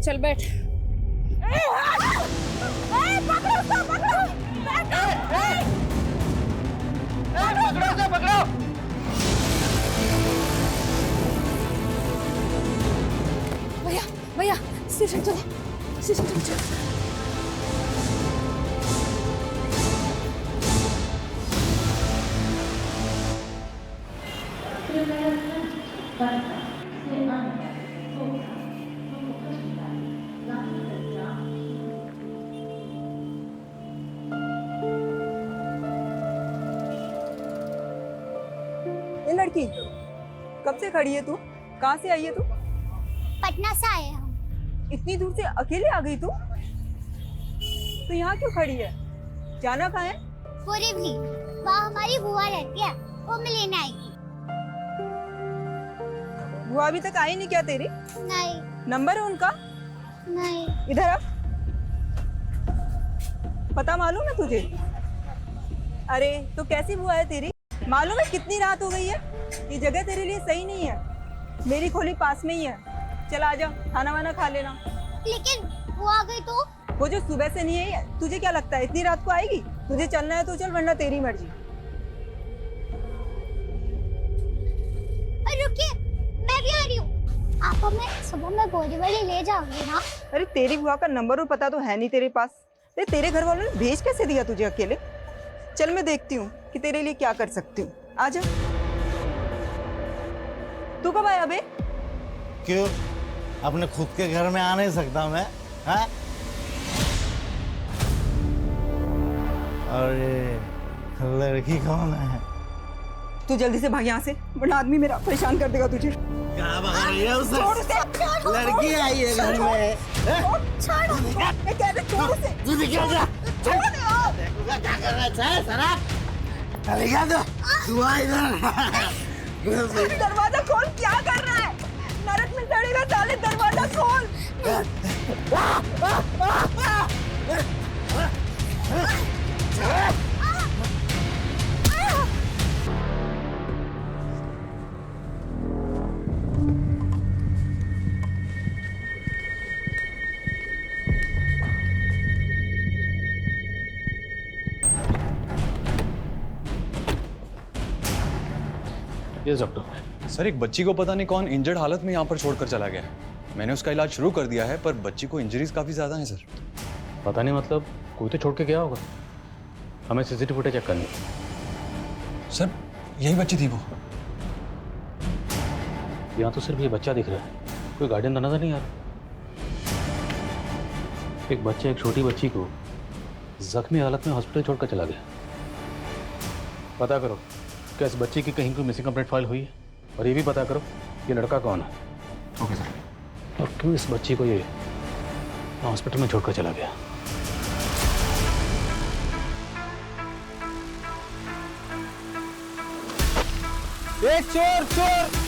चल बैठ। पकड़ो उसको, पकड़ो। पकड़ो उसे, पकड़ो। भैया भैया स्टेशन चलो, स्टेशन चलो चलो। ये लड़की कब से खड़ी है तू? कहाँ से आई है तू? पटना से आए हम। इतनी दूर से अकेले आ गई तू? तो यहाँ क्यों खड़ी है? जाना कहाँ है? बोरीवली, वहाँ हमारी बुआ रहती है, वो मैं लेने आएगी। बुआ अभी तक आई नहीं क्या तेरी? नहीं। नंबर है उनका? नहीं। इधर आ। पता मालूम है तुझे? अरे तो कैसी बुआ है तेरी? मालूम है कितनी रात हो गई है? ये जगह तेरे लिए सही नहीं है। मेरी खोली पास में ही है, चल आजा, खाना वाना खा लेना। लेकिन वो आ गई तो? वो जो सुबह से नहीं है, तुझे क्या लगता है इतनी रात को आएगी? तुझे चलना है तो चल, वरना तेरी मर्जी। अरे रुकिए, मैं भी आ रही हूँ। आप हमें सुबह में बोरीवली ले जाओगे ना? अरे तेरी बुआ का नंबर और पता तो है नहीं तेरे पास। अरे तेरे घर वालों ने भेज कैसे दिया तुझे अकेले? चल मैं देखती हूँ कि तेरे लिए क्या कर सकती हूँ। आजा। तू कब आया बे? क्यों, अपने खुद के घर में आ नहीं सकता मैं? हाँ? अरे लड़की कौन है? तू जल्दी से भाग यहाँ से, वरना आदमी मेरा परेशान कर देगा तुझे। क्या बता रही है उसे? छोड़ उसे। लड़की आई है घर में। छोड़। मैं कह रही छोड़ उसे। तुझे क्या क्या? छोड़। देखूंगा क्या करना चाहे शराब। अरे क्या तू आ इधर। दरवाजा खोल, क्या कर रहा है? नरक में चढ़ेगा साले, दरवाजा खोल। Yes doctor. सर एक बच्ची को पता नहीं कौन इंजर्ड हालत में यहाँ पर छोड़कर चला गया है। मैंने उसका इलाज शुरू कर दिया है, पर बच्ची को इंजरीज काफ़ी ज़्यादा हैं सर। पता नहीं, मतलब कोई तो छोड़ के गया होगा। हमें सीसीटीवी फुटेज चेक करनी। सर यही बच्ची थी वो। यहाँ तो सिर्फ ये बच्चा दिख रहा है, कोई गार्डियन तो नजर नहीं आ रहा। एक बच्चा एक छोटी बच्ची को जख्मी हालत में हॉस्पिटल छोड़कर चला गया। पता करो क्या इस बच्ची की कहीं कोई मिसिंग कंप्लेंट फाइल हुई है, और ये भी पता करो ये लड़का कौन है। Okay sir. और क्यों इस बच्ची को ये हॉस्पिटल में छोड़कर चला गया। चोर चोर।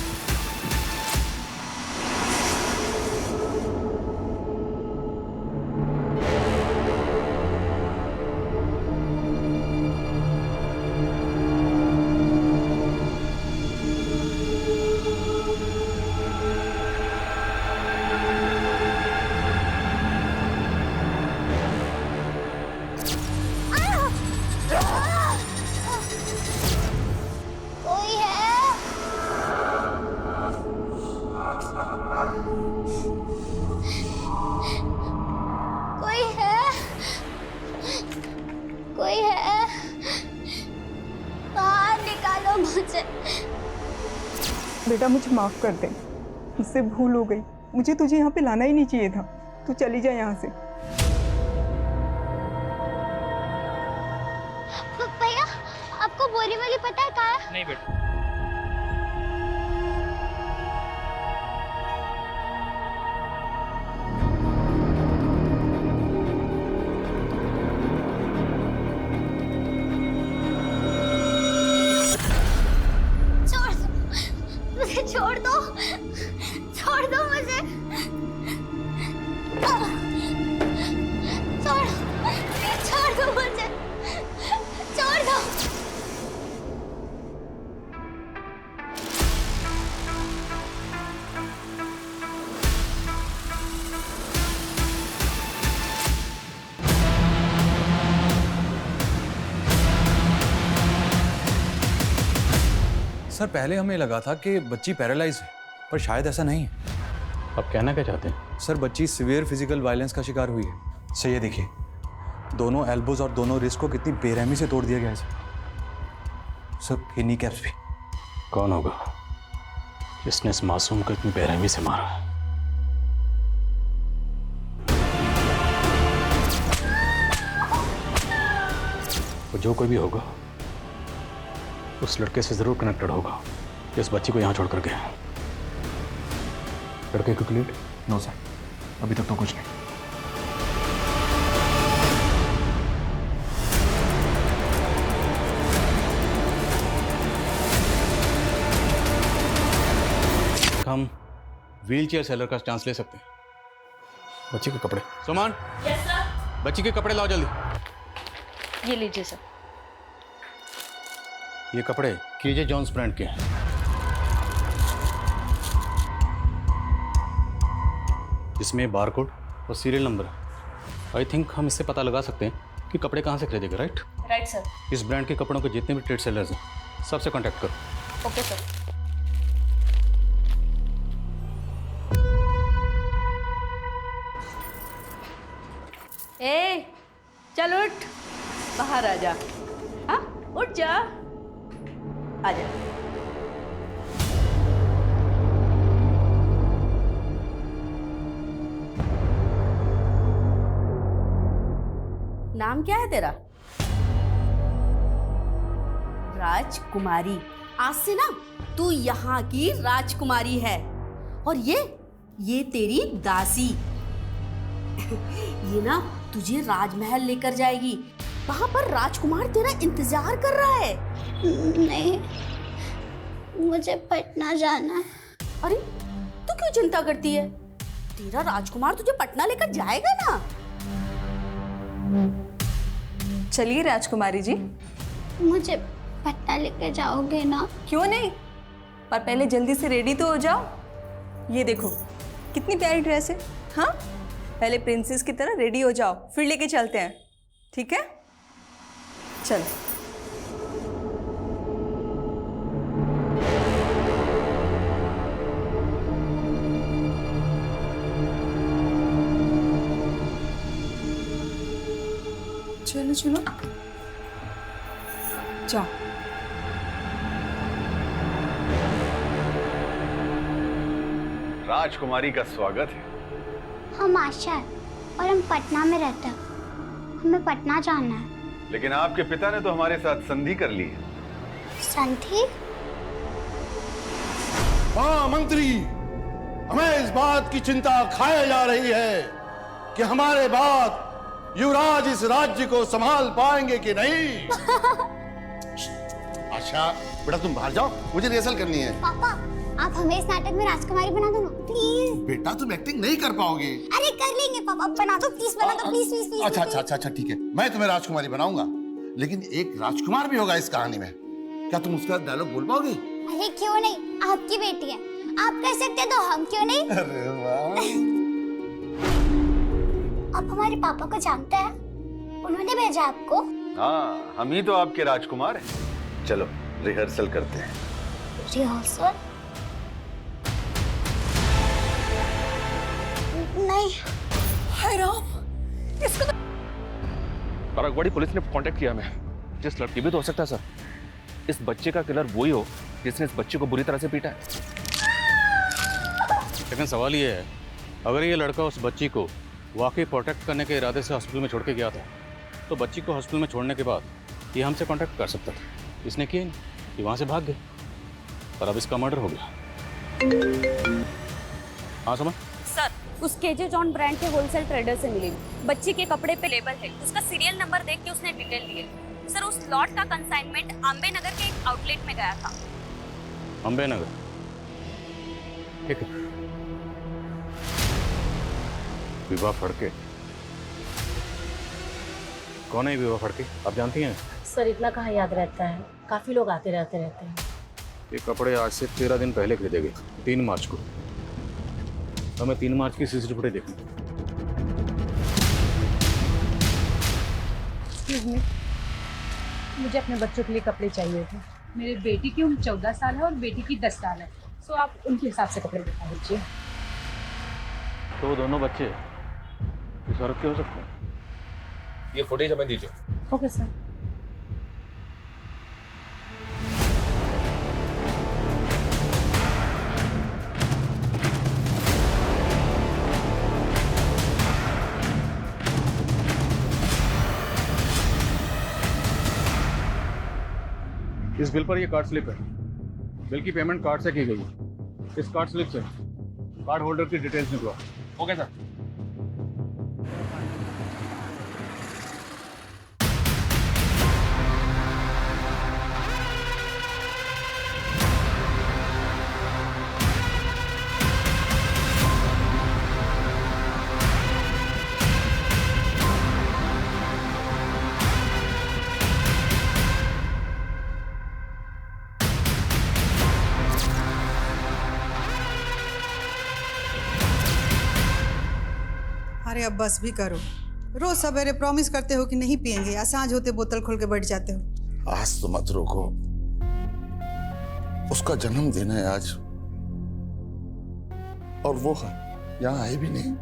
कोई है? कोई है? कोई है? बाहर निकालो मुझे। बेटा मुझे माफ कर दे, मुझसे भूल हो गई। मुझे तुझे यहाँ पे लाना ही नहीं चाहिए था। तू चली जा यहाँ से। भैया, आपको बोरीवली पता है कहाँ है? नहीं बेटा। छोड़ दो, छोड़ दो मुझे। छोड़ दो मुझे, छोड़ दो। सर पहले हमें लगा था कि बच्ची पैरालाइज है, पर शायद ऐसा नहीं है। अब कहना क्या चाहते हैं? सर बच्ची सिवियर फिजिकल वायलेंस का शिकार हुई है। सर ये देखिए, दोनों एल्बोज और दोनों रिस्ट को कितनी बेरहमी से तोड़ दिया गया है सर। ये नी कैप्स भी। कौन होगा जिसने इस मासूम को इतनी बेरहमी से मारा? वो जो कोई भी होगा उस लड़के से जरूर कनेक्टेड होगा जो इस बच्ची को यहाँ छोड़ कर गया। लड़के को क्लियर? नो सर, अभी तक तो कुछ नहीं। हम व्हील चेयर सेलर का चांस ले सकते हैं। बच्ची के कपड़े। सुमन, यस सर। बच्ची के कपड़े लाओ जल्दी। ये लीजिए सर। ये कपड़े केजे जॉन्स ब्रांड के हैं। इसमें बारकोड और सीरियल नंबर है। आई थिंक हम इससे पता लगा सकते हैं कि कपड़े कहाँ से खरीदेगा, राइट? Right sir. इस ब्रांड के कपड़ों के जितने भी ट्रेड सेलर्स हैं सबसे कांटेक्ट करो। Okay sir. ए चल उठ, बाहर आ जा। हाँ उठ जा, आ जा। नाम क्या है तेरा? राजकुमारी। आज से ना तू यहाँ की राजकुमारी है और ये तेरी दासी। ये ना तुझे राजमहल लेकर जाएगी। वहां पर राजकुमार तेरा इंतजार कर रहा है। नहीं, मुझे पटना जाना है। अरे तू क्यों चिंता करती है? तेरा राजकुमार तुझे पटना लेकर जाएगा ना। चलिए राजकुमारी जी। मुझे पटना लेकर जाओगे ना? क्यों नहीं, पर पहले जल्दी से रेडी तो हो जाओ। ये देखो कितनी प्यारी ड्रेस है। हाँ, पहले प्रिंसेस की तरह रेडी हो जाओ, फिर लेके चलते हैं, ठीक है? चलो। चलो चलो जाओ। राजकुमारी का स्वागत है। हम आशा है और हम पटना में रहते हैं। हमें पटना जाना है। लेकिन आपके पिता ने तो हमारे साथ संधि कर ली है। संधि? महामंत्री, हमें इस बात की चिंता खाए जा रही है कि हमारे बाद युवराज इस राज्य को संभाल पाएंगे कि नहीं। आशा बेटा तुम बाहर जाओ, मुझे रिहर्सल करनी है। पापा, आप हमें इस नाटक में राजकुमारी बना दो ना, प्लीज। बेटा तुम एक्टिंग नहीं कर पाओगे। अरे कर लेंगे पापा, बना दो प्लीज, बना दो प्लीज प्लीज प्लीज। अच्छा अच्छा अच्छा अच्छा ठीक है, मैं तुम्हें राजकुमारी बनाऊंगा, लेकिन एक राजकुमार भी होगा इस कहानी में। क्या तुम उसका डायलॉग बोल पाओगे? अरे क्यों नहीं, आपकी बेटी है, आप कर सकते हैं तो हम क्यों नहीं? अरे वाह। आप हमारे पापा को जानते हैं? उन्होंने भेजा आपको? हाँ, हम ही तो आपके राजकुमार हैं। चलो रिहर्सल करते हैं। रिहर्सल? नहीं। हाय राम, इसको तो... बारागवाड़ी पुलिस ने कांटेक्ट किया हमें। जिस लड़की भी तो हो सकता है सर, इस बच्चे का किलर वही हो जिसने इस बच्चे को बुरी तरह से पीटा है। लेकिन सवाल ये है, अगर ये लड़का उस बच्ची को वाकई प्रोटेक्ट करने के इरादे से हॉस्पिटल में छोड़ के गया था, तो बच्ची को हॉस्पिटल में छोड़ने के बाद ये हमसे कांटेक्ट कर सकता था। इसने किया नहीं, ये वहाँ से भाग गए, पर अब इसका मर्डर हो गया। हाँ समझ? सर, उस केजे जॉन ब्रांड के होलसेल ट्रेडर से मिली। बच्ची के कपड़े पे लेबल है, उसका सीरियल नंबर देख के उसने डिटेल लिए। सर, उस लॉट का कंसाइनमेंट अम्बे नगर के एक आउटलेट में गया था। अम्बे नगर? ठीक है। विवाह फड़के? कौन है विवाह फड़के, आप जानती हैं? सर इतना कहाँ याद रहता है, काफी लोग आते रहते हैं। ये कपड़े आज से 13 दिन पहले खरीदे गए, 3 मार्च को। हमें 3 मार्च की सीसीटीवी फुटेज देखनी। मुझे अपने बच्चों के लिए कपड़े चाहिए थे। मेरे बेटी की उम्र 14 साल है और बेटी की 10 साल है। सो आप उनके हिसाब से कपड़े दिखा दीजिए। तो वो दोनों बच्चे इस औरत के हो सकते हैं? ये फुटेज हमें दीजिए। Okay sir. इस बिल पर ये कार्ड स्लिप है। बिल की पेमेंट कार्ड से की गई है। इस कार्ड स्लिप से कार्ड होल्डर की डिटेल्स निकलवा। Okay sir. अरे अब बस भी करो। रोज सवेरे प्रॉमिस करते हो कि नहीं पियेंगे, या सांझ होते बोतल खोल के बैठ जाते हो। आज तो मत रोको, उसका जन्मदिन है आज, और वो यहाँ आए भी नहीं।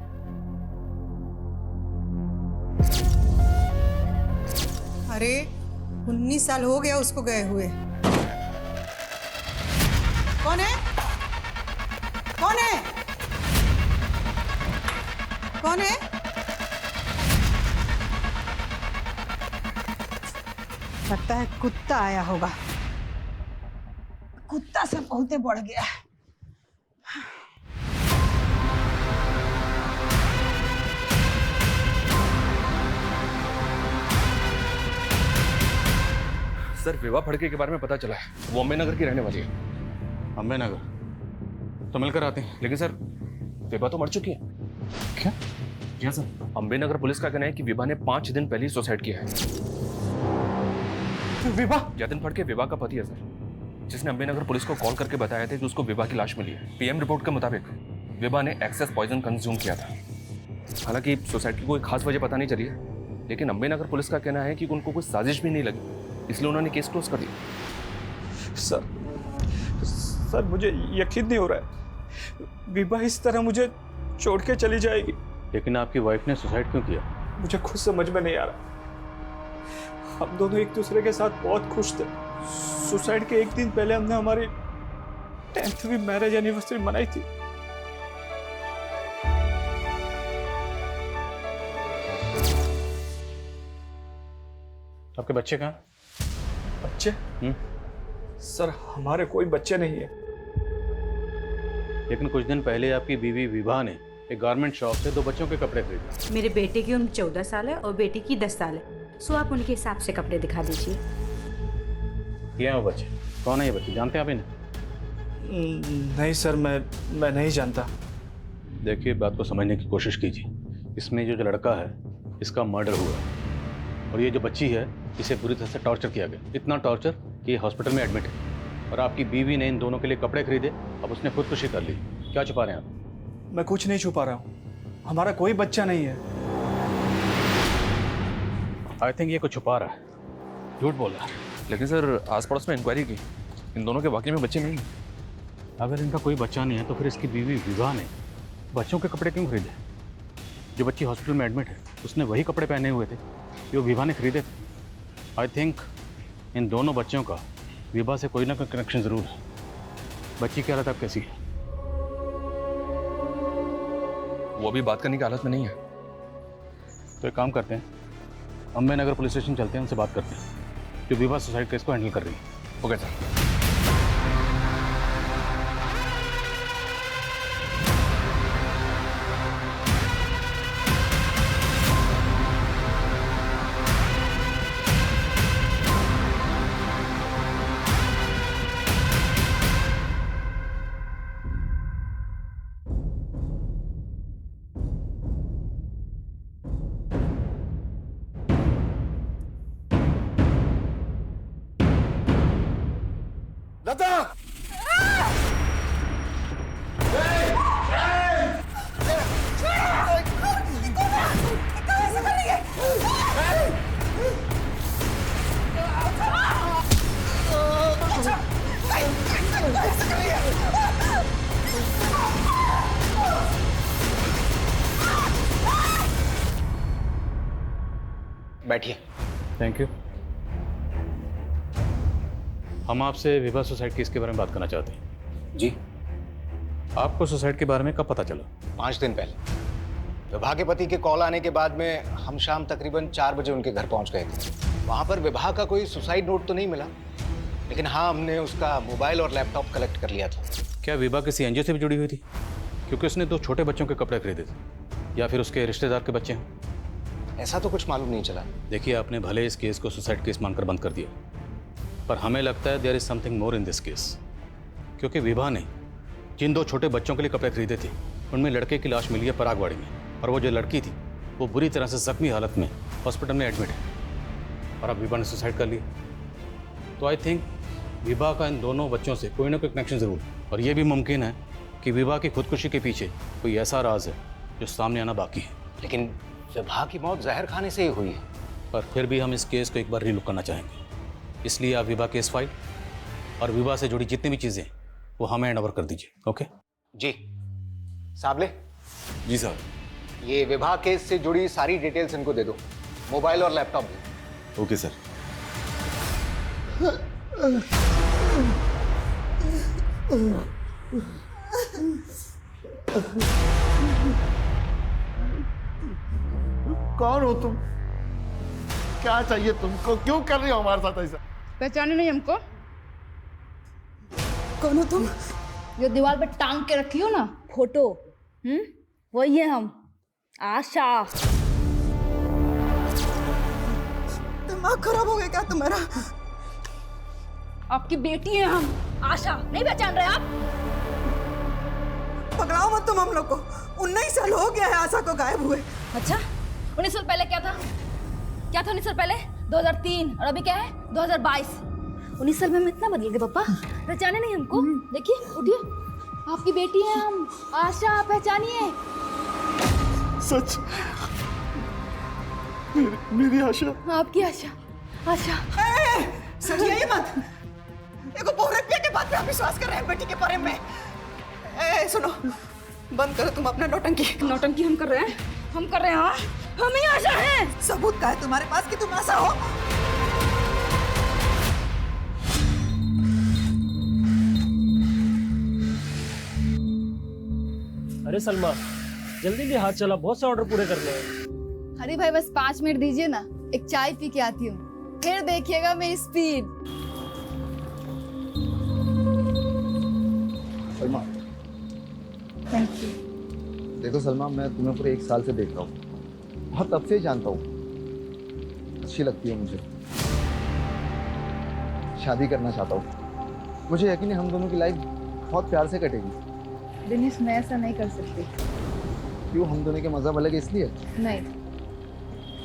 अरे 19 साल हो गया उसको गए हुए। कौन है? कौन है? कौन है? लगता है कुत्ता आया होगा। कुत्ता सब बहुते बढ़ गया है। सर विवाह फड़के के बारे में पता चला है, वो अम्बे नगर की रहने वाली है। अम्बे नगर तो मिलकर आते हैं। लेकिन सर विवाह तो मर चुकी है। क्या? जी सर, अम्बे नगर पुलिस का कहना है कि विवाह ने 5 दिन पहले ही सुसाइड किया है। विवाह? जतिन फड़के विवाह का पति है सर, जिसने अम्बे नगर पुलिस को कॉल करके बताया था कि उसको विवाह की लाश मिली है। पीएम रिपोर्ट के मुताबिक विवाह ने एक्सेस पॉइजन कंज्यूम किया था। हालांकि सुसाइड की कोई खास वजह पता नहीं चली है, लेकिन अम्बे नगर पुलिस का कहना है कि उनको कोई साजिश भी नहीं लगी, इसलिए उन्होंने केस क्लोज कर दिया। सर मुझे यकीन नहीं हो रहा है, विवाह इस तरह मुझे छोड़ के चली जाएगी। लेकिन आपकी वाइफ ने सुसाइड क्यों किया? मुझे खुद समझ में नहीं आ रहा। हम दोनों एक दूसरे के साथ बहुत खुश थे। सुसाइड के एक दिन पहले हमने हमारी 10वीं मैरिज एनिवर्सरी मनाई थी। आपके बच्चे कहाँ? बच्चे? सर हमारे कोई बच्चे नहीं है। लेकिन कुछ दिन पहले आपकी बीवी विवाह ने एक गारमेंट शॉप से 2 बच्चों के कपड़े खरीदे। मेरे बेटे की उम्र 14 साल है और बेटी की 10 साल है। सो आप उनके हिसाब से कपड़े दिखा दीजिए। ये हैं वो बच्चे। कौन है ये बच्चे? जानते हैं आप इन्हें? नहीं सर, मैं नहीं जानता। देखिए, बात को समझने की कोशिश कीजिए। इसमें जो लड़का है इसका मर्डर हुआ है, और ये जो बच्ची है इसे पूरी तरह से टॉर्चर किया गया। इतना टॉर्चर कि ये हॉस्पिटल में एडमिट है। और आपकी बीवी ने इन दोनों के लिए कपड़े खरीदे, अब उसने खुदकुशी कर ली। क्या छुपा रहे हैं आप? मैं कुछ नहीं छुपा रहा हूँ, हमारा कोई बच्चा नहीं है। आई थिंक ये कुछ छुपा रहा है, झूठ बोल रहा है। लेकिन सर आस पड़ोस में इंक्वायरी की, इन दोनों के वाकई में बच्चे नहीं हैं। अगर इनका कोई बच्चा नहीं है तो फिर इसकी बीवी विवाह ने बच्चों के कपड़े क्यों खरीदे? जो बच्ची हॉस्पिटल में एडमिट है उसने वही कपड़े पहने हुए थे जो विवाह ने खरीदे थे। आई थिंक इन दोनों बच्चों का विवाह से कोई ना कोई कनेक्शन ज़रूर है। बच्ची की हालत अब कैसी है? वो अभी बात करने की हालत में नहीं है। तो एक काम करते हैं, अम्बे नगर पुलिस स्टेशन चलते हैं, उनसे बात करते हैं जो विवाह सुसाइड केस को हैंडल कर रही है। Okay sir. लता! बैठिए। Thank you. हम आपसे विभा सुसाइड केस के बारे में बात करना चाहते हैं। जी। आपको सुसाइड के बारे में कब पता चला? 5 दिन पहले विभा के पति के कॉल आने के बाद में हम शाम तकरीबन 4 बजे उनके घर पहुंच गए थे। वहां पर विभा का कोई सुसाइड नोट तो नहीं मिला, लेकिन हाँ, हमने उसका मोबाइल और लैपटॉप कलेक्ट कर लिया था। क्या विभा किसी एनजीओ से भी जुड़ी हुई थी? क्योंकि उसने 2 छोटे बच्चों के कपड़े खरीदे थे, या फिर उसके रिश्तेदार के बच्चे हैं। ऐसा तो कुछ मालूम नहीं चला। देखिए, आपने भले इस केस को सुसाइड केस मानकर बंद कर दिया, पर हमें लगता है there is something more in this case. क्योंकि विभा ने जिन 2 छोटे बच्चों के लिए कपड़े खरीदे थे, उनमें लड़के की लाश मिली है परागवाड़ी में, और वो जो लड़की थी वो बुरी तरह से जख्मी हालत में हॉस्पिटल में एडमिट है, और अब विभा ने सुसाइड कर लिया। तो आई थिंक विभा का इन दोनों बच्चों से कोई ना कोई कनेक्शन जरूर है, और ये भी मुमकिन है कि विभा की खुदकुशी के पीछे कोई ऐसा राज है जो सामने आना बाकी है। लेकिन विभा की मौत जहर खाने से ही हुई है। पर फिर भी हम इस केस को एक बार रीलुक करना चाहेंगे, इसलिए आप विभा केस फाइल और विभा से जुड़ी जितनी भी चीज़ें वो हमें हैंड ओवर कर दीजिए। ओके जी। साबले। जी सर। ये विभा केस से जुड़ी सारी डिटेल्स इनको दे दो, मोबाइल और लैपटॉप भी। Okay sir. कौन हो तुम? क्या चाहिए तुमको? क्यों कर रही हो हमारे साथ ऐसा? पहचाने नहीं हमको? कौन हो तुम? जो दीवार पे टांग के रखी हो ना फोटो, वही है हम। आशा। दिमाग खराब हो गया क्या तुम्हारा? आपकी बेटी है हम, आशा। नहीं पहचान रहे आप? पकड़ाओ मत तुम हम लोग को। 19 साल हो गया है आशा को गायब हुए। अच्छा, 19 साल पहले क्या था? क्या था 19 साल पहले? 2003। और अभी क्या है? 2022। 19 साल में हम इतना बदल गए पापा। पहचाने नहीं हमको? देखिए, उठिए। आपकी बेटी है हम, आशा। पहचानिए। सच? मेरी आशा? आपकी आशा। आशा। समझिए ये मत। देखो, पूरे के बात पे आप विश्वास कर रहे हैं बेटी के बारे में। सुनो, बंद करो तुम अपना नौटंकी। नौटंकी हम कर रहे हैं? हम कर रहे हैं? हाँ, हम ही आशा हैं। सबूत का है तुम्हारे पास कि तुम आशा हो? अरे सलमा, जल्दी भी हाथ चला, बहुत से ऑर्डर पूरे करने हैं। अरे भाई, बस 5 मिनट दीजिए ना, एक चाय पी के आती हूँ, फिर देखिएगा मेरी स्पीड। Salma, thank you. देखो सलमा, मैं तुम्हें पूरे 1 साल से देख रहा हूँ, बहुत तब से जानता हूँ। अच्छी लगती है मुझे, शादी करना चाहता हूँ। मुझे यकीन है हम दोनों की लाइफ बहुत प्यार से कटेगी। दिनेश, मैं ऐसा नहीं कर सकती। क्यों? हम दोनों के मज़हब अलग है इसलिए? नहीं,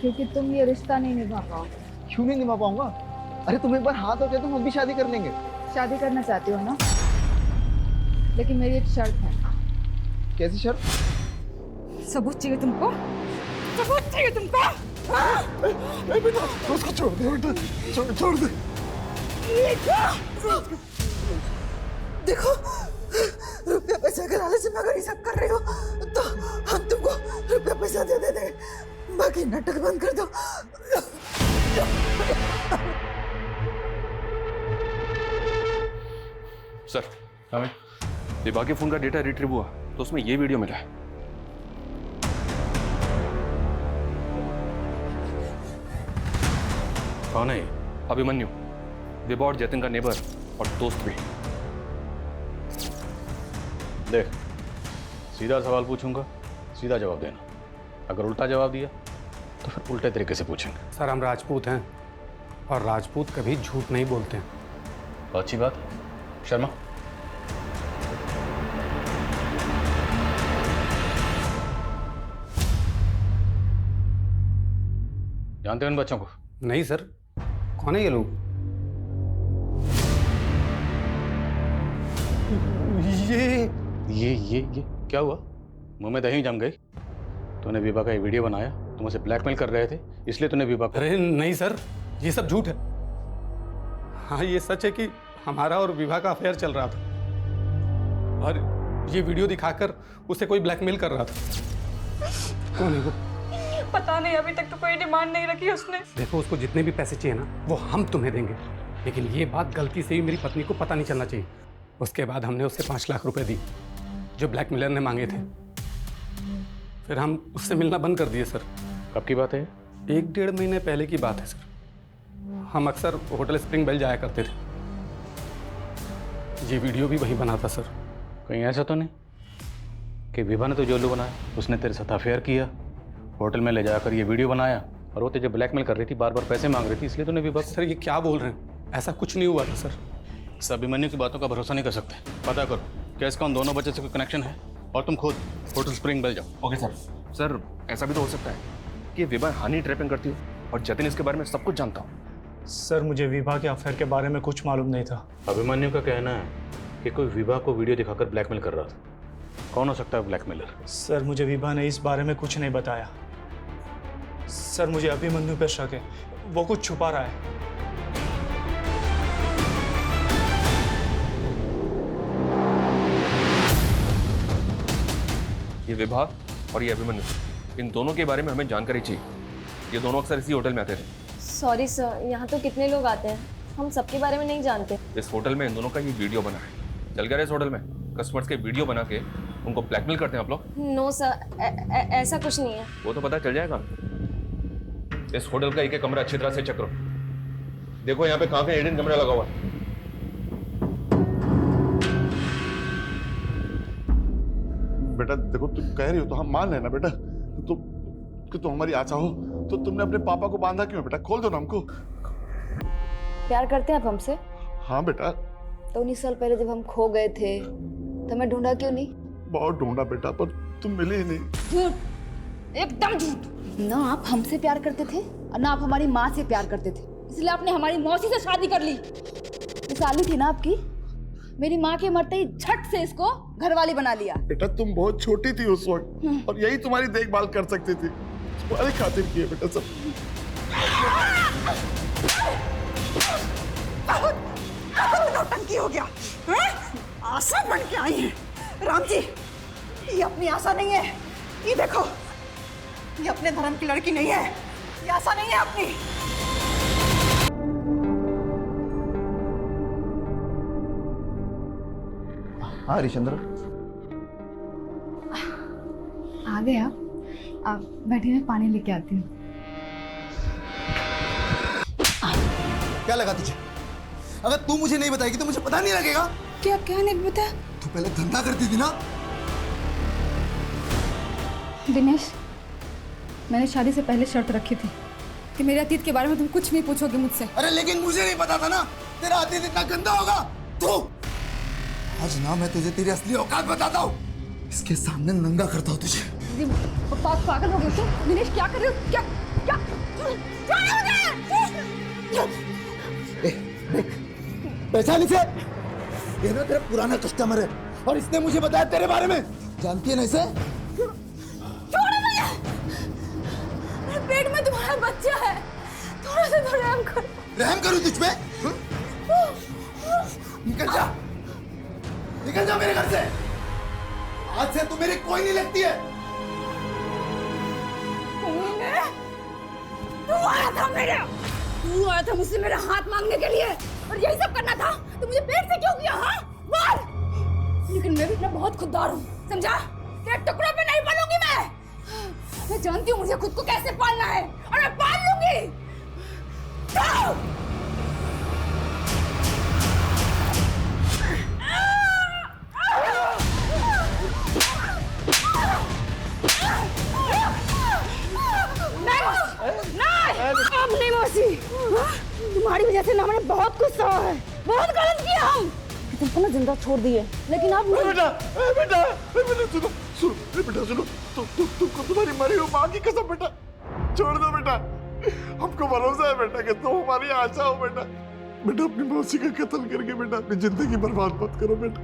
क्योंकि तुम ये रिश्ता नहीं निभा पाओगे। क्यों नहीं निभा पाऊंगा? अरे तुम एक बार हाँ तो कह दो, हम भी शादी कर लेंगे। शादी करना चाहती हो ना? लेकिन मेरी एक शर्त है। कैसी शर्त? सबूत चाहिए तुमको? सबूत चाहिए तुमको? बेटा, उसको छोड़ दे बेटा, छोड़ दे। देखो, रुपया पैसा के लालच में अगर ये सब कर रहे हो तो हम तुमको रुपया पैसा दे देंगे, बाकी नाटक बंद कर दो। सर, हमें विभा के फोन का डेटा रिट्रीव हुआ तो उसमें ये वीडियो मिला है। कौन है ये? अभिमन्यु, विभा और जतिन का नेबर और दोस्त भी। देख, सीधा सवाल पूछूंगा, सीधा जवाब देना। अगर उल्टा जवाब दिया तो फिर उल्टे तरीके से पूछेंगे। सर, हम राजपूत हैं और राजपूत कभी झूठ नहीं बोलते हैं। तो अच्छी बात है। शर्मा, जानते हो इन बच्चों को? नहीं सर, कौन है ये लोग? ये क्या हुआ? मुंह में दही जम गई? तूने विभा का ये वीडियो बनाया, तुम उसे ब्लैकमेल कर रहे थे, इसलिए तूने विभा को... अरे नहीं सर, ये सब झूठ है। हाँ, ये सच है कि हमारा और विभा का अफेयर चल रहा था और ये वीडियो दिखाकर उसे कोई ब्लैकमेल कर रहा था। कौन है वो? पता नहीं, अभी तक तो कोई डिमांड नहीं रखी उसने। देखो, उसको जितने भी पैसे चाहिए ना वो हम तुम्हें देंगे, लेकिन ये बात गलती से ही मेरी पत्नी को पता नहीं चलना चाहिए। उसके बाद हमने उससे 5 लाख रुपए दी जो ब्लैकमेलर ने मांगे थे। फिर हम उससे मिलना बंद कर दिए सर। कब की बात है? 1-1.5 महीने पहले की बात है सर। हम अक्सर होटल स्प्रिंग बेल जाया करते थे। ये वीडियो भी वही बना था सर। कहीं ऐसा तो नहीं कि विभा ने तो जो उल्लू बनाया, उसने तेरे साथ अफेयर किया, होटल में ले जाकर ये वीडियो बनाया और वो तुझे ब्लैकमेल कर रही थी, बार बार पैसे मांग रही थी, इसलिए तूने विभा। सर ये क्या बोल रहे हैं? ऐसा कुछ नहीं हुआ था सर। इस अभिमन्यु की बातों का भरोसा नहीं कर सकते। पता करो क्या इसका उन दोनों बच्चे से कोई कनेक्शन है, और तुम खुद होटल स्प्रिंग बेल जाओ। Okay sir. सर ऐसा भी तो हो सकता है कि विभा हनी ट्रैपिंग करती हो और जतिन इसके बारे में सब कुछ जानता हूँ। सर मुझे विभा के अफेयर के बारे में कुछ मालूम नहीं था। अभिमन्यु का कहना है कि कोई विभा को वीडियो दिखाकर ब्लैकमेल कर रहा था। कौन हो सकता है ब्लैकमेलर? सर मुझे विभा ने इस बारे में कुछ नहीं बताया। सर मुझे अभिमन्यु पे शक है, वो कुछ छुपा रहा है। ये विभा और ये अभिमन्यु, इन दोनों के बारे में हमें जानकारी चाहिए। ये दोनों अक्सर इसी होटल में आते थे। सॉरी सर, यहाँ तो कितने लोग आते हैं, हम सबके बारे में नहीं जानते। इस होटल में इन दोनों का ये वीडियो बना है। चल गया इस होटल में कस्टमर्स के वीडियो बना के उनको ब्लैकमेल करते हैं आप लोग? नो सर, ऐसा कुछ नहीं है। वो तो पता चल जाएगा। इस होटल का एक कमरा अच्छी तरह से चेक करो। देखो यहाँ पे कहाँ का हिडन कैमरा लगा हुआ है। बेटा देखो, तुम कह रही हो तो हम मान लेना बेटा। तो कि तुम हमारी आशा हो, तो तुमने अपने पापा को बांधा क्यों बेटा? खोल दो ना हमको। प्यार करते हैं आप हमसे? हाँ बेटा। तो 19 साल पहले जब हम खो गए थे तो हमें ढूंढा क्यों नहीं? बहुत ढूंढा बेटा, पर तुम मिली ही नहीं। झूठ, एकदम झूठ। ना आप हमसे प्यार करते थे और ना आप हमारी माँ से प्यार करते थे, इसलिए आपने हमारी मौसी से शादी कर ली। साली थी ना आपकी, मेरी माँ के मरते ही झट से इसको घरवाली बना लिया। बेटा तुम बहुत छोटी थी उस वक्त और यही तुम्हारी देखभाल कर सकती थी। तुम्हारी खातिर किए बेटा सब। नौटंकी हो गया हैं? आशा बन के आई है। राम जी, ये अपनी आशा नहीं है। ये देखो, ये अपने धर्म की लड़की नहीं है। ये आशा नहीं है अपनी। हाँ हरिश्चंद्र, आ गए आप बैठिए, मैं पानी लेके आती हूँ। क्या लगा तुझे? अगर तू मुझे नहीं बताएगी तो मुझे पता नहीं लगेगा। क्या क्या नहीं पता? तू पहले धंधा करती थी ना। दिनेश, मैंने शादी से पहले शर्त रखी थी कि मेरे अतीत के बारे में तुम कुछ नहीं पूछोगे मुझसे। अरे लेकिन मुझे नहीं पता था ना तेरा अतीत इतना गंदा होगा। तू आज ना मैं तुझे तेरी असली औकात बताता हूँ। इसके सामने नंगा करता हूँ तुझे। पागल हो गए तुम? दिनेश क्या कर रहे हो? क्या क्या देख, पहचान इसे। ये ना तेरा पुराना कस्टमर है और इसने मुझे बताया तेरे बारे में। जानती है ना इसे? छोड़ो मुझे, मेरे पेट में तुम्हारा बच्चा है, थोड़ा सा तो रहम करो। रहम करूं तुझ पे? निकल जा, निकल जा मेरे घर से। आज से तू मेरी कोई नहीं लगती है। तू आया था मुझसे मेरा हाथ मांगने के लिए और यही सब करना था तो मुझे पेट से क्यों किया? हाँ बोल। लेकिन मैं भी इतना बहुत खुददार हूँ, समझा? तेरे टुकड़ों पे नहीं पलूंगी मैं जानती हूँ मुझे खुद को कैसे पालना है और मैं पाल लूंगी। नहीं मौसी, तुम्हारी वजह से ना मैंने बहुत कुछ सहा है, बहुत गलत किया हम। तुमको ना जिंदा छोड़ दिए, लेकिन अब नहीं। बेटा सुनो सुनो बेटा सुनो, तुमको तुम्हारी मरी हुई माँ की कसम बेटा छोड़ दो बेटा। हमको भरोसा है बेटा कि तुम हमारी आशा हो बेटा। बेटा अपनी मौसी का कत्ल करके बेटा अपनी जिंदगी बर्बाद मत करो बेटा।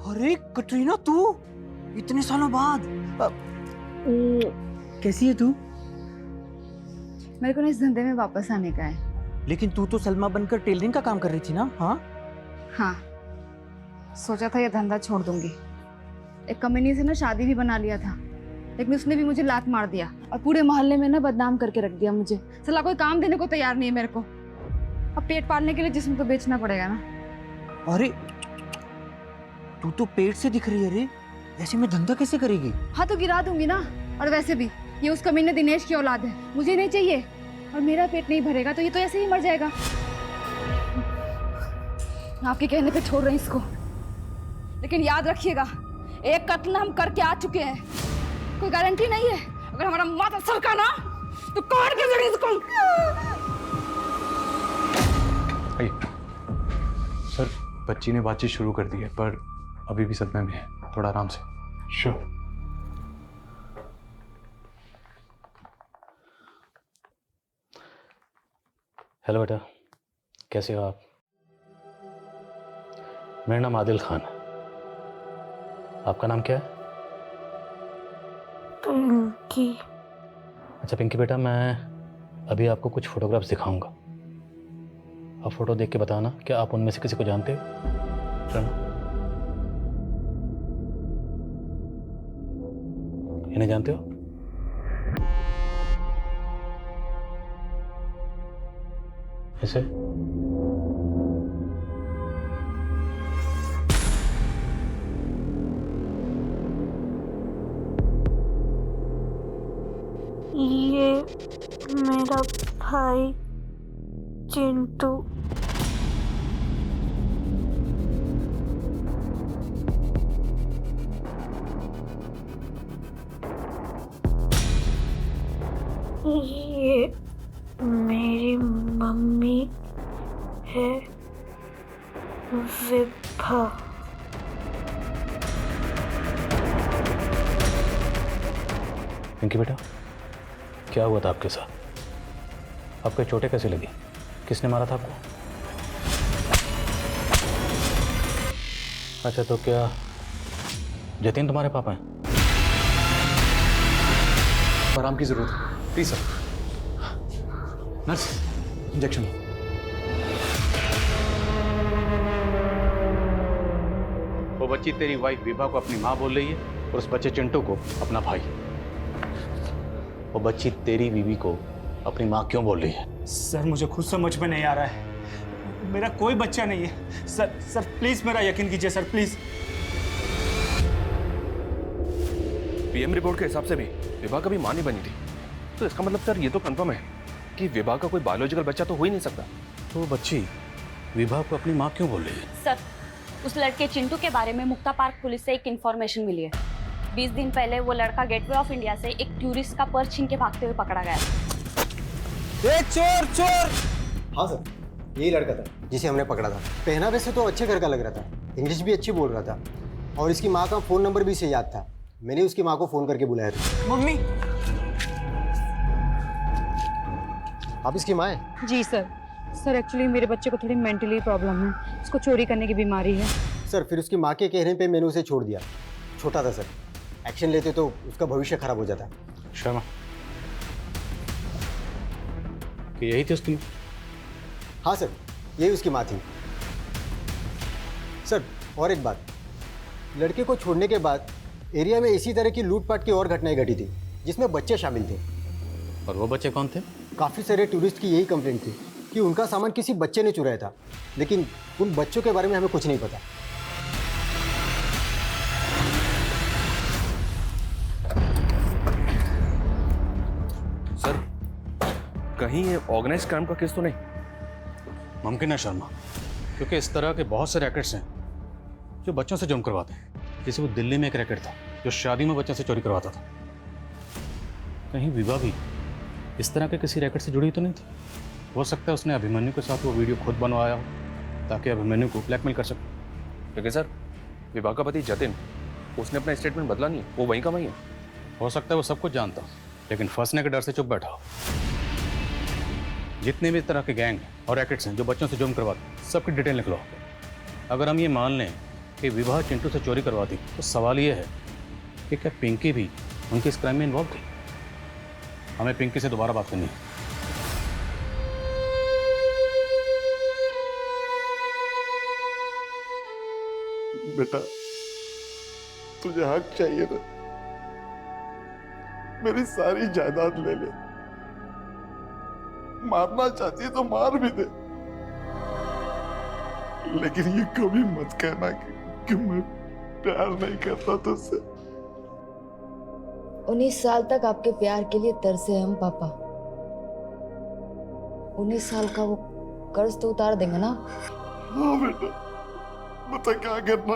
अरे कटरीना, तू इतने सालों बाद कैसी है तू? मेरे को ना इस धंधे में वापस आने का है। लेकिन तू तो सलमा बनकर टेलरिंग का काम कर रही थी ना? हाँ हाँ, सोचा था ये धंधा छोड़ दूंगी। एक कमीनी से ना शादी भी बना लिया था, लेकिन उसने भी मुझे लात मार दिया और पूरे मोहल्ले में ना बदनाम करके रख दिया मुझे। साला कोई काम देने को तैयार नहीं है मेरे को। अब पेट पालने के लिए जिस्म तो बेचना पड़ेगा ना। अरे तू तो पेट से दिख रही है रे, ऐसे में धंधा कैसे करेगी? हाँ तो गिरा दूंगी ना। और वैसे भी ये उस कमीने दिनेश की औलाद है, मुझे नहीं चाहिए। और मेरा पेट नहीं भरेगा तो ये तो ऐसे ही मर जाएगा। आपके कहने पे छोड़ रहे हैं इसको, लेकिन याद रखिएगा एक कत्ल हम करके आ चुके हैं। कोई गारंटी नहीं है, अगर हमारा माथा सरका ना तो काट के जगह इसको। सर बच्ची ने बातचीत शुरू कर दी है, पर अभी भी सदमे में है, थोड़ा आराम से। श्योर। हेलो बेटा, कैसे हो आप? मेरा नाम आदिल खान है। आपका नाम क्या है? पिंकी। अच्छा पिंकी बेटा, मैं अभी आपको कुछ फोटोग्राफ्स दिखाऊंगा। आप फोटो देख के बताना क्या आप उनमें से किसी को जानते हो? चलो। इन्हें जानते हो? इसे? ये मेरा भाई चिंटू। ये मेरी मम्मी है विभा। पिंकी बेटा, क्या हुआ था आपके साथ? आपको चोटें कैसे लगी? किसने मारा था आपको? अच्छा, तो क्या जतिन तुम्हारे पापा हैं? आराम की जरूरत है, प्लीज सर। Nurse, injection. वो बच्ची तेरी वाइफ विभा को अपनी माँ बोल रही है और उस बच्चे चिंटू को अपना भाई। वो बच्ची तेरी बीवी को अपनी माँ क्यों बोल रही है? सर मुझे खुद समझ में नहीं आ रहा है। मेरा कोई बच्चा नहीं है। सर प्लीज मेरा यकीन कीजिए सर, प्लीज। पीएम रिपोर्ट के हिसाब से भी विभा कभी मां नहीं बनी थी, तो इसका मतलब सर ये तो कंफर्म है कि विभा का कोई बायोलॉजिकल बच्चा तो हो ही नहीं सकता। तो वो बच्ची विभा को अपनी माँ क्यों बोल रही है? सर, उस लड़के चिंटू के बारे में मुक्ता पार्क पुलिस से एक इन्फॉर्मेशन मिली है। 20 दिन पहले वो लड़का गेटवे ऑफ इंडिया से एक टूरिस्ट का पर्स छीन के भागते हुए पकड़ा गया। चोर चोर! हाँ सर, यही लड़का था जिसे हमने पकड़ा था। पहनावे से तो अच्छे घर का लग रहा था, इंग्लिश भी अच्छी बोल रहा था और इसकी माँ का फोन नंबर भी इसे याद था। मैंने उसकी माँ को फोन करके बुलाया था। मम्मी! आप इसकी माँ हैं? जी सर एक्चुअली मेरे बच्चे को थोड़ी मेंटली प्रॉब्लम है, उसको चोरी करने की बीमारी है। सर फिर उसकी माँ के कहने पे मैंने उसे छोड़ दिया। छोटा था सर, एक्शन लेते तो उसका भविष्य खराब हो जाता। शर्मा, कि यही थी उसकी? हाँ सर, यही उसकी माँ थी। सर और एक बात, लड़के को छोड़ने के बाद एरिया में इसी तरह की लूटपाट की और घटनाएं घटी थी जिसमें बच्चे शामिल थे। और वो बच्चे कौन थे? काफ़ी सारे टूरिस्ट की यही कंप्लेंट थी कि उनका सामान किसी बच्चे ने चुराया था, लेकिन उन बच्चों के बारे में हमें कुछ नहीं पता। सर, कहीं ये ऑर्गेनाइज क्राइम का केस तो नहीं? मुमकिन है शर्मा, क्योंकि इस तरह के बहुत से रैकेट्स हैं जो बच्चों से जुर्म करवाते हैं। जैसे वो दिल्ली में एक रैकेट था जो शादी में बच्चों से चोरी करवाता था। कहीं विभा भी इस तरह के किसी रैकेट से जुड़ी तो नहीं थी? हो सकता है उसने अभिमन्यु के साथ वो वीडियो खुद बनवाया हो ताकि अभिमन्यु को ब्लैकमेल कर सके। लेकिन सर, विभा का पति जतिन, उसने अपना स्टेटमेंट बदला नहीं, वो वहीं का वहीं है। हो सकता है वो सब कुछ जानता, लेकिन फंसने के डर से चुप बैठा हो। जितने भी तरह के गैंग और रैकेट्स हैं जो बच्चों से जुर्म करवाते, सबकी डिटेल निकलो। अगर हम ये मान लें कि विभा चिंटू से चोरी करवाती, तो सवाल ये है कि क्या पिंकी भी उनकी इस क्राइम में इन्वॉल्व थी? हमें पिंकी से दोबारा बात करनी है। बेटा, तुझे हक चाहिए ना, मेरी सारी जायदाद ले ले, मारना चाहती है तो मार भी दे, लेकिन ये कभी मत कहना कि मैं प्यार नहीं करता तुझसे। 19 साल तक आपके प्यार के लिए तरसे हम पापा। 19 साल का वो कर्ज तो उतार देंगे ना? हाँ बेटा, बता क्या करना।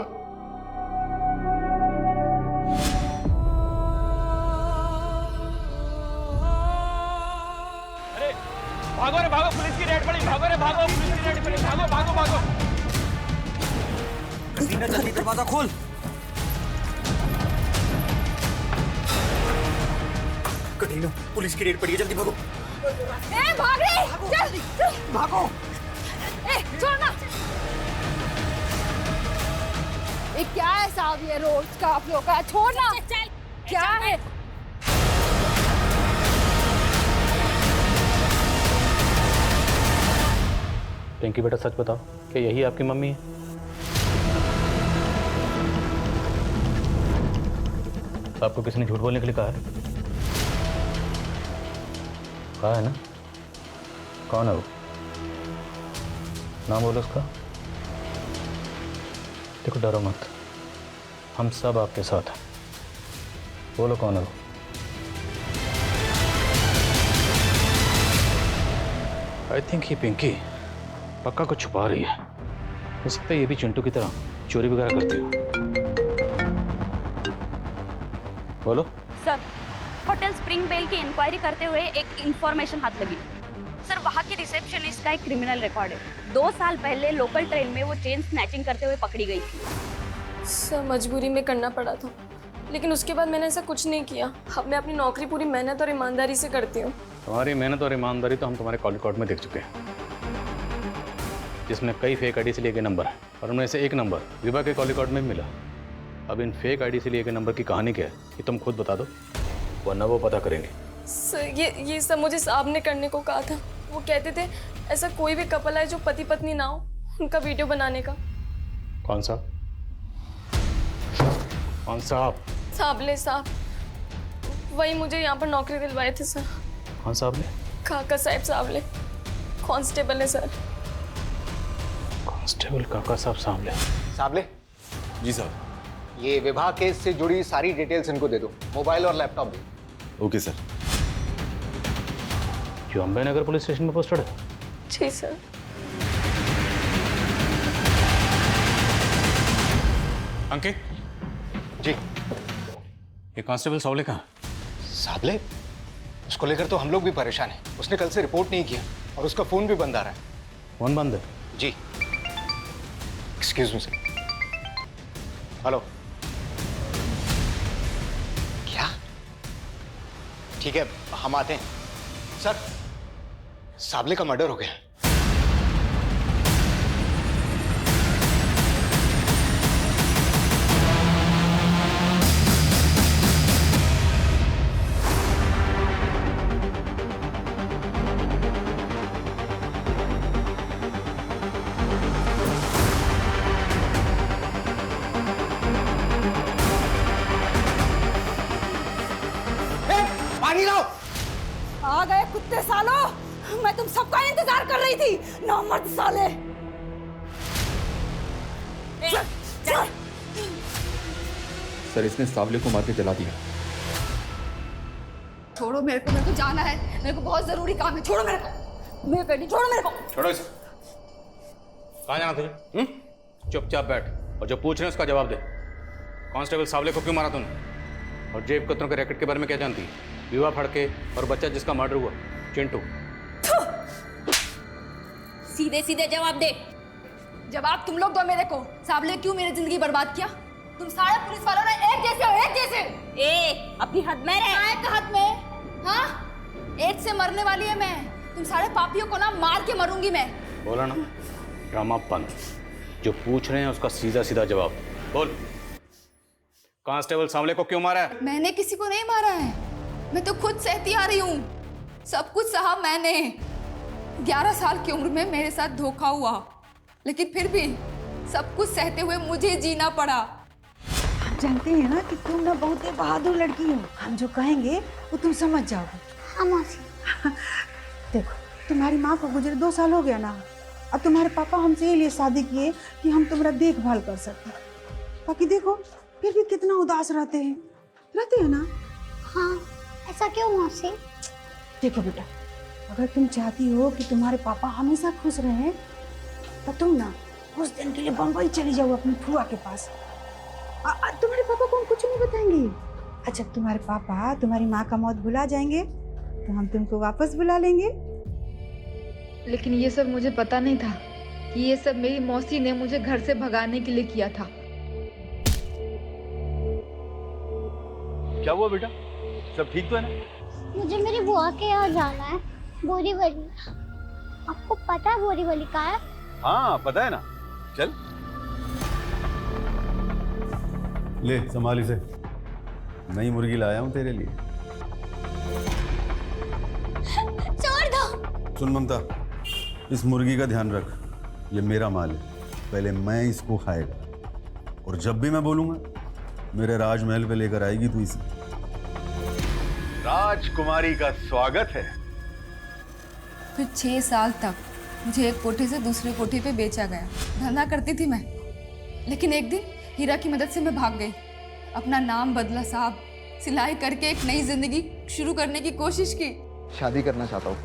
अरे भागो रे भागो, पुलिस की रेड पड़ी, भागो रे भागो, पुलिस की रेड पड़ी, भागो भागो भागो। कटीना जल्दी दरवाजा खोल। कटीना, पुलिस की रेड पड़ी है, जल्दी भागो। ए भाग रे, चल चल भागो। ए छोड़ ना। ये क्या है साहब, ये रोज का आप लोग का, छोड़ ना। चल क्या है? पिंकी बेटा सच बताओ, क्या यही आपकी मम्मी है? आपको किसी ने झूठ बोलने के लिए कहा है? कहा है ना? कौन है वो? नाम बोलो उसका। देखो डरो मत, हम सब आपके साथ हैं। बोलो कौन है वो? आई थिंक ये पिंकी पक्का कुछ छुपा रही है। हो सकता है ये भी चिंटू की तरह चोरी वगैरह करती हो। बोलो। सर, होटल स्प्रिंग बेल की इंक्वायरी करते हुए एक इंफॉर्मेशन हाथ लगी। सर, वहाँ की रिसेप्शनिस्ट का एक क्रिमिनल रिकॉर्ड है। 2 साल पहले लोकल ट्रेन में वो चेन स्नैचिंग करते हुए पकड़ी गई थी। सर, मजबूरी में करना पड़ा था, लेकिन उसके बाद मैंने ऐसा कुछ नहीं किया। अब मैं अपनी नौकरी पूरी मेहनत और ईमानदारी से करती हूँ। तुम्हारी मेहनत और ईमानदारी तो हम तुम्हारे कॉल रिकॉर्ड में देख चुके हैं, जिसमें कई फेक आईडी से लिए गए नंबर हैं और उनमें से एक नंबर विभा के कॉल रिकॉर्ड में मिला। अब इन फेक आईडी से लिए गए नंबर की कहानी क्या है ये तुम खुद बता दो, वरना वो पता करेंगे। सर, ये सब मुझे साहब ने करने को कहा था। वो कहते थे ऐसा कोई भी कपल है जो पति पत्नी ना हो, उनका वीडियो बनाने का। कौन सा? कौन साहब? साबले साहब, वही मुझे यहाँ पर नौकरी दिलवाए थे सर। कौन साहब ने? काका साहब साबले, कांस्टेबल है सर। कांस्टेबल काका साहब सामले। साबले जी सर। ये विवाह केस से जुड़ी सारी डिटेल्स इनको दे दो, मोबाइल और लैपटॉप भी। Okay sir. जो अम्बे नगर पुलिस स्टेशन में पोस्टेड है? जी सर। अंकित जी। ये कांस्टेबल सावले कहाँ? साबले, उसको लेकर तो हम लोग भी परेशान हैं। उसने कल से रिपोर्ट नहीं किया और उसका फोन भी बंद आ रहा है। फोन बंद है? जी। Excuse me sir. हेलो। क्या? ठीक है, हम आते हैं। सर, साबले का मर्डर हो गया। पानी लाओ। आ गए कुत्ते सालों, मैं तुम सबका इंतजार कर रही थी, नामर्द साले। सर, इसने सावले को मार के जला दिया। छोड़ो मेरे को जाना है, मेरे को बहुत जरूरी काम है। छोड़ो मेरे को, मैं कह रही, छोड़ो मेरे को। छोड़ो इसे। कहाँ जाना तुझे? चुपचाप बैठ और जो पूछ रहे हैं उसका जवाब दे। कांस्टेबल सावले को क्यों मारा तूने? और जेब कतरों के रैकेट के बारे में क्या जानती है? विवाह फड़के और बच्चा जिसका मर्डर हुआ, चिंटू। सीधे सीधे जवाब दे। जवाब तुम लोग दो मेरे को। सावले क्यों मेरी जिंदगी बर्बाद किया? तुम सारे पुलिस वालों ने एक जैसे हो, एक जैसे। ए, अपनी हद में रह। एक हद में? हाँ, एक से मरने वाली है मैं। तुम सारे पापियों को ना मार के मरूंगी मैं। बोला ना, ड्रामापन। जो पूछ रहे हैं उसका सीधा सीधा जवाब बोल। कांस्टेबल सावले को क्यों मारा है? मैंने किसी को नहीं मारा है, मैं तो खुद सहती आ रही हूँ। सब कुछ सहा मैंने। 11 साल की उम्र में मेरे साथ धोखा हुआ, लेकिन फिर भी सब कुछ सहते हुए मुझे जीना पड़ा। हम जानते हैं ना कि तुम ना बहुत ही बहादुर लड़की हो। हम जो कहेंगे वो तुम समझ जाओगे। हाँ मौसी। देखो, तुम्हारी माँ को गुजरे 2 साल हो गया ना। अब तुम्हारे पापा हमसे ये लिए शादी किए कि हम तुम्हारा देखभाल कर सकें। बाकी देखो, फिर भी कितना उदास रहते हैं ना। हाँ, ऐसा क्यों मौसी? देखो बेटा, अगर तुम चाहती हो कि तुम्हारे पापा हमेशा खुश रहें तो तुम ना कुछ दिन के लिए बम्बई चली जाओ अपनी फुआ के पास। तुम्हारे पापा को हम कुछ नहीं बताएंगे। जब तुम्हारे पापा तुम्हारी माँ का मौत भुला जाएंगे तो हम तुमको वापस बुला लेंगे। लेकिन ये सब मुझे पता नहीं था कि ये सब मेरी मौसी ने मुझे घर से भगाने के लिए किया था। क्या हुआ बेटा? सब ठीक तो है ना? मुझे मेरी बुआ के यहाँ जाना है, बोरीवली। आपको पता है बोरीवली कहाँ है? हाँ पता है ना, चल। ले संभाल इसे, नई मुर्गी लाया हूँ तेरे लिए। छोड़ दो। सुन ममता, इस मुर्गी का ध्यान रख, ये मेरा माल है, पहले मैं इसको खाएगा और जब भी मैं बोलूंगा मेरे राजमहल पे लेकर आएगी तू इसे। राजकुमारी का स्वागत है। फिर 6 साल तक मुझे एक कोठे से दूसरे कोठे पे बेचा गया। धंधा करती थी मैं, लेकिन एक दिन हीरा की मदद से मैं भाग गई। अपना नाम बदला साहब, सिलाई करके एक नई जिंदगी शुरू करने की कोशिश की। शादी करना चाहता हूँ।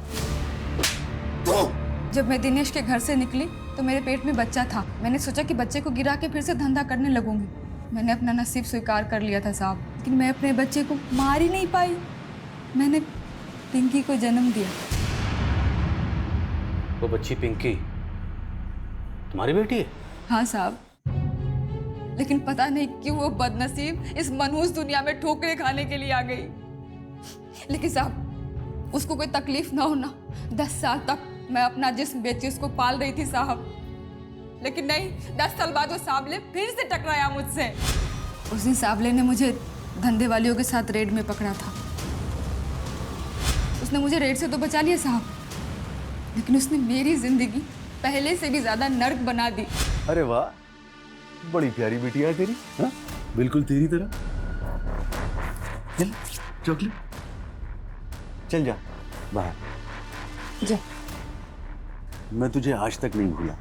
जब मैं दिनेश के घर से निकली तो मेरे पेट में बच्चा था। मैंने सोचा कि बच्चे को गिरा के फिर से धंधा करने लगूंगी। मैंने अपना नसीब स्वीकार कर लिया था साहब, लेकिन मैं अपने बच्चे को मार ही नहीं पाई। मैंने पिंकी को जन्म दिया। वो बच्ची पिंकी तुम्हारी बेटी है? हाँ साहब, लेकिन पता नहीं क्यों वो बदनसीब इस मनहूस दुनिया में ठोकरें खाने के लिए आ गई। लेकिन साहब, उसको कोई तकलीफ ना होना, 10 साल तक मैं अपना जिस्म बेची उसको पाल रही थी साहब। लेकिन नहीं, 10 साल बाद वो साबले फिर से टकराया मुझसे। उस दिन साबले ने मुझे धंधे वालियों के साथ रेड में पकड़ा था। उसने मुझे रेड से तो बचा लिया साहब, लेकिन उसने मेरी जिंदगी पहले से भी ज्यादा नर्क बना दी। अरे वाह, बड़ी प्यारी बिटिया है तेरी। हाँ, बिल्कुल तेरी तरह। चल चॉकलेट, चल जा बाहर जा। मैं तुझे आज तक नहीं भूला,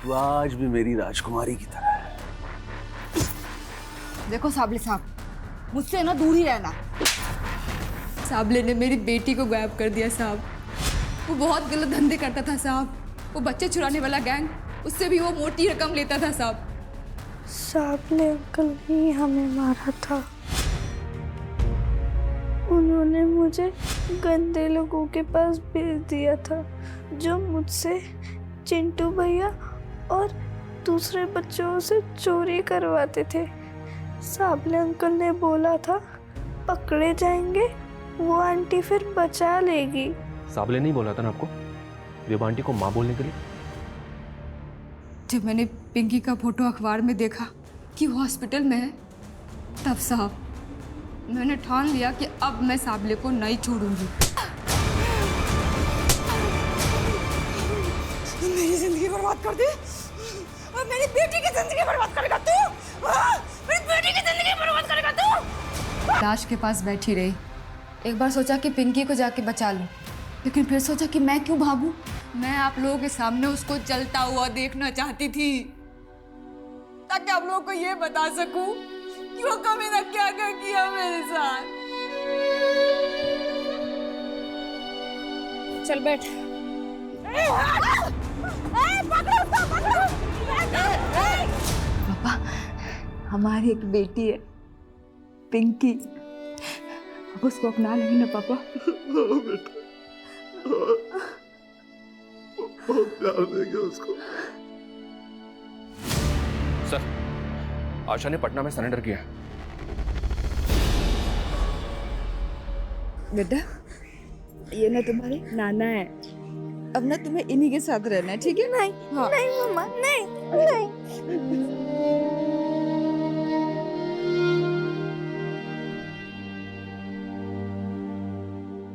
तू आज भी मेरी राजकुमारी की तरह है। देखो साबले साहब, मुझसे ना दूर ही रहना। साबले ने मेरी बेटी को गायब कर दिया साहब। वो बहुत गलत धंधे करता था साहब। वो बच्चे चुराने वाला गैंग, उससे भी वो मोटी रकम लेता था साहब। साबले अंकल ही हमें मारा था। उन्होंने मुझे गंदे लोगों के पास भेज दिया था जो मुझसे चिंटू भैया और दूसरे बच्चों से चोरी करवाते थे। साबले अंकल ने बोला था पकड़े जाएंगे, वो आंटी फिर बचा लेगी। साबले नहीं बोला था ना आपको वेबा आंटी को माँ बोलने के लिए? जब मैंने पिंकी का फोटो अखबार में देखा कि वो हॉस्पिटल में है, तब साहब मैंने ठान लिया कि अब मैं साबले को नहीं छोड़ूंगी। मेरी जिंदगी बर्बाद कर दी और मेरी बेटी की जिंदगी बर्बाद करेगा तू। मेरी बेटी की जिंदगी बर्बाद करेगा तू। लाश के पास बैठी रही। एक बार सोचा कि पिंकी को जाके बचा लूं, लेकिन फिर सोचा कि मैं क्यों भागूं। मैं आप लोगों के सामने उसको जलता हुआ देखना चाहती थी, ताकि आप लोगों को ये बता सकूं कि वो कभी ना क्या क्या किया मेरे साथ। चल बैठ। पापा, हमारी एक बेटी है पिंकी, अब उसको अपना लेंगे ना पापा? बेटा, बहुत प्यार देंगे उसको। सर, आशा ने पटना में सरेंडर किया। बेटा, ये ना तुम्हारे नाना है, अब ना तुम्हें इन्हीं के साथ रहना है, ठीक है? नहीं, हाँ। नहीं मम्मा, नहीं, नहीं।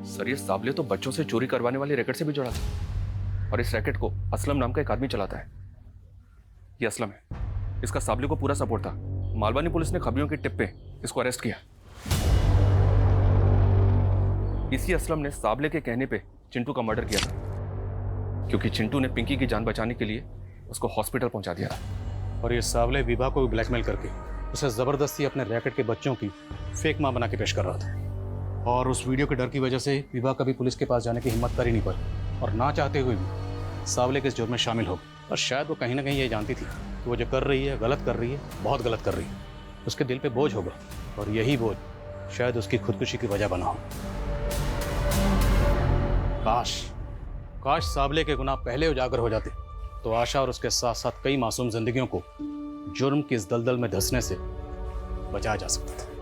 सर, ये साबले तो बच्चों से चोरी करवाने वाले रैकेट से भी जुड़ा था, और इस रैकेट को असलम नाम का एक आदमी चलाता है। ये असलम है, इसका साबले को पूरा सपोर्ट था। मालवानी पुलिस ने खबरियों की टिप पे इसको अरेस्ट किया। इसी असलम ने साबले के कहने पे चिंटू का मर्डर किया था, क्योंकि चिंटू ने पिंकी की जान बचाने के लिए उसको हॉस्पिटल पहुंचा दिया था। और ये सावले विभा को भी ब्लैकमेल करके उसे ज़बरदस्ती अपने रैकेट के बच्चों की फेक मां बना के पेश कर रहा था। और उस वीडियो के डर की वजह से विभा कभी पुलिस के पास जाने की हिम्मत कर ही नहीं पाई, और ना चाहते हुए भी सावले के इस जुर्म में शामिल हो गई। और शायद वो कहीं ना कहीं ये जानती थी कि वो जो कर रही है गलत कर रही है, बहुत गलत कर रही है। उसके दिल पे बोझ होगा, और यही बोझ शायद उसकी खुदकुशी की वजह बना हो। काश सावले के गुनाह पहले उजागर हो जाते तो आशा और उसके साथ साथ कई मासूम जिंदगियों को जुर्म की इस दलदल में धंसने से बचाया जा सकता था।